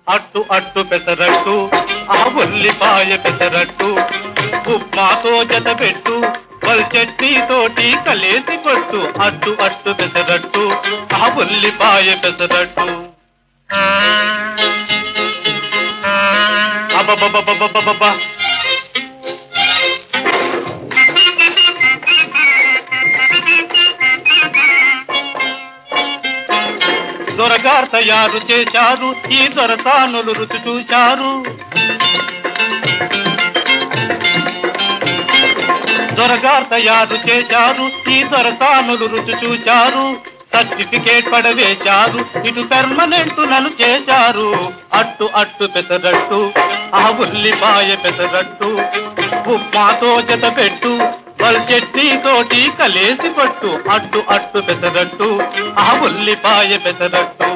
అట్టు అట్టు పెసరట్టు ఆ ఉల్లిపాయ పెసరట్టు ఉప్మాతో జత పెట్టు చట్నీ తోటి కలేసి కొట్టు అట్టు అట్టు పెసరట్టు ఆ ఉల్లిపాయ పెసరట్టు అబ్బబ్బబ్బబ్బబ్బబ్బా దొరగారు తయారు చేశారు ఈ దొరసానులు రుచి చూశారు దొరగారు తయారు చేశారు ఈ దొరసానులు రుచి చూశారు సర్టిఫికేట్ పడవేశారు ఇటు పెర్మనెంట్ నన్ను చేశారు అట్టు అట్టు పెసరట్టు ఆ ఉల్లిపాయ పెసరట్టు ఉప్మాతో జత పెట్టు చట్నీ తోటి కలేసి పట్టు అట్టు అట్టు పెసరట్టు ఆ ఉల్లిపాయ పెసరట్టు